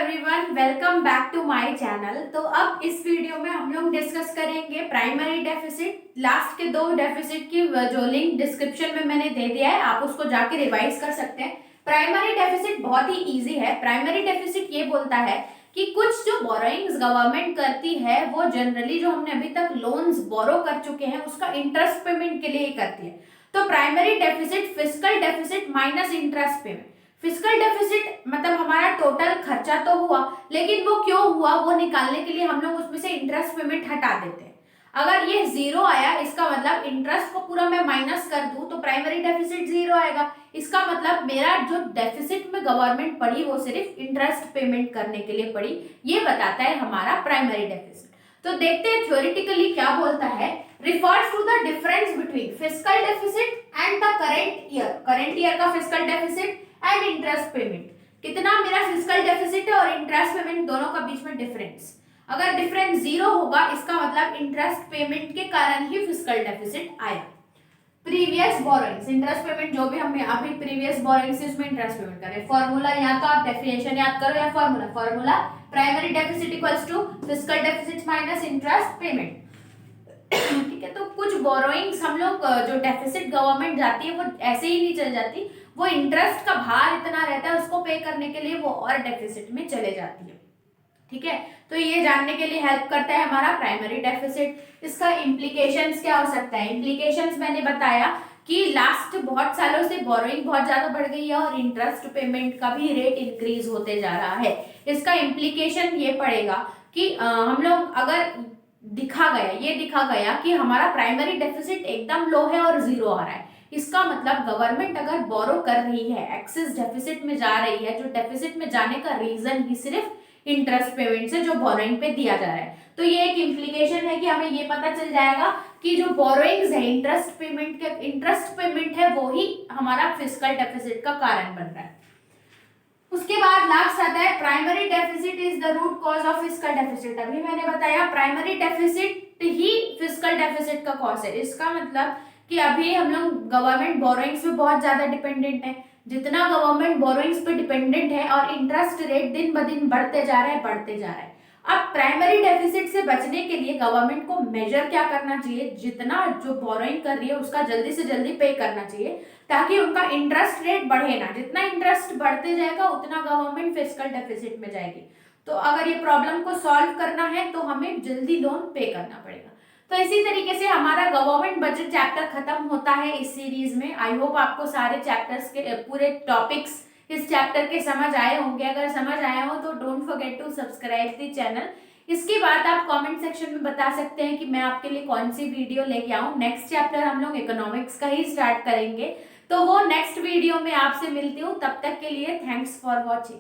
Everyone, welcome back to my channel. तो अब इस वीडियो में हम लोग डिस्कस करेंगे प्राइमरी डेफिसिट। लास्ट के दो डेफिसिट की जो लिंक डिस्क्रिप्शन में मैंने दे दिया है, आप उसको जाके रिवाइज कर सकते हैं। प्राइमरी डेफिसिट बहुत ही इजी है। प्राइमरी डेफिसिट ये बोलता है कि कुछ जो बोरोइंग्स गवर्नमेंट करती है वो जनरली जो हमने अभी तक लोन्स बोरो कर चुके हैं उसका इंटरेस्ट पेमेंट के लिए करती है। तो primary deficit fiscal deficit minus interest payment. Fiscal deficit मतलब हमारा टोटल खर्चा तो हुआ, लेकिन वो क्यों हुआ वो निकालने के लिए हम लोग उसमें से इंटरेस्ट पेमेंट हटा देते हैं। अगर ये जीरो आया, इसका मतलब इंटरेस्ट को पूरा मैं माइनस कर दूं तो प्राइमरी डेफिसिट जीरो आएगा। इसका मतलब मेरा जो डेफिसिट में गवर्नमेंट पड़ी वो सिर्फ इंटरेस्ट पेमेंट करने के लिए पड़ी। ये बताता है हमारा प्राइमरी डेफिसिट। तो देखते हैं थ्योरेटिकली क्या बोलता है। Refers to the difference between fiscal deficit and the current year का fiscal deficit and interest payment. कितना मेरा फिस्कल डेफिसिट है और इंटरेस्ट पेमेंट दोनों का बीच में डिफरेंस। अगर डिफरेंस जीरो होगा इसका मतलब इंटरेस्ट पेमेंट के कारण ही फिस्कल डेफिसिट आया। प्रीवियस बोरोइंग्स, इंटरेस्ट पेमेंट जो भी हमने अभी प्रीवियस बोरोइंग्स उसमें इंटरेस्ट पेमेंट कर रहे हैं। फॉर्मूला या तो आप डेफिनेशन याद करो या formula primary deficit equals to fiscal deficit minus interest payment. ठीक है, तो कुछ बोरोइंग्स हम लोग जो डेफिसिट गवर्नमेंट जाती है वो ऐसे ही नहीं चल जाती, वो इंटरेस्ट का भार इतना रहता है उसको पे करने के लिए वो और डेफिसिट में चले जाती है। ठीक है, तो ये जानने के लिए हेल्प करता है हमारा प्राइमरी डेफिसिट। इसका इम्प्लीकेशंस क्या हो सकता है। इम्प्लीकेशंस मैंने बताया कि लास्ट बहुत सालों से बोरोइंग बहुत ज्यादा बढ़ गई है और इंटरेस्ट पेमेंट का भी रेट इंक्रीज होते जा रहा है। इसका इम्प्लीकेशन ये पड़ेगा कि हम लोग अगर दिखा गया कि हमारा प्राइमरी डेफिसिट एकदम लो है और जीरो आ रहा है, इसका मतलब गवर्नमेंट अगर बोरो कर रही है, एक्सेस डेफिसिट में जा रही है, जो डेफिसिट में जाने का रीजन ही सिर्फ इंटरेस्ट पेमेंट से जो बोरोइंग पे दिया जा रहा है। तो ये एक इम्प्लीकेशन है कि हमें ये पता चल जाएगा कि जो बोरोइंग्स है इंटरेस्ट पेमेंट है वो ही हमारा फिस्कल डेफिसिट का कारण बन रहा है। उसके बाद लास्ट आता है primary deficit is the root cause of fiscal deficit. अभी मैंने बताया प्राइमरी डेफिसिट ही फिस्कल डेफिसिट का कॉज है। इसका मतलब कि अभी हम लोग गवर्नमेंट बोरोइंग्स पे बहुत ज्यादा डिपेंडेंट है। जितना गवर्नमेंट बोरोइंग्स पे डिपेंडेंट है और इंटरेस्ट रेट दिन ब दिन बढ़ते जा रहा है। अब प्राइमरी डेफिसिट से बचने के लिए गवर्नमेंट को मेजर क्या करना चाहिए, जितना जो बोरोइंग कर रही है उसका जल्दी से जल्दी पे करना चाहिए ताकि उनका इंटरेस्ट रेट बढ़े ना। जितना इंटरेस्ट बढ़ते जाएगा उतना गवर्नमेंट फिस्कल डेफिसिट में जाएगी। तो अगर ये प्रॉब्लम को सॉल्व करना है तो हमें जल्दी लोन पे करना पड़ेगा। तो इसी तरीके से हमारा गवर्नमेंट बजट चैप्टर खत्म होता है इस सीरीज में। आई होप आपको सारे चैप्टर्स के पूरे टॉपिक्स इस चैप्टर के समझ आए होंगे। अगर समझ आया हो तो don't forget to subscribe the channel. इसके बाद आप कमेंट सेक्शन में बता सकते हैं कि मैं आपके लिए कौन सी वीडियो लेके आऊं। नेक्स्ट चैप्टर हम लोग इकोनॉमिक्स का ही स्टार्ट करेंगे, तो वो नेक्स्ट वीडियो में आपसे मिलती हूँ। तब तक के लिए थैंक्स फॉर वॉचिंग।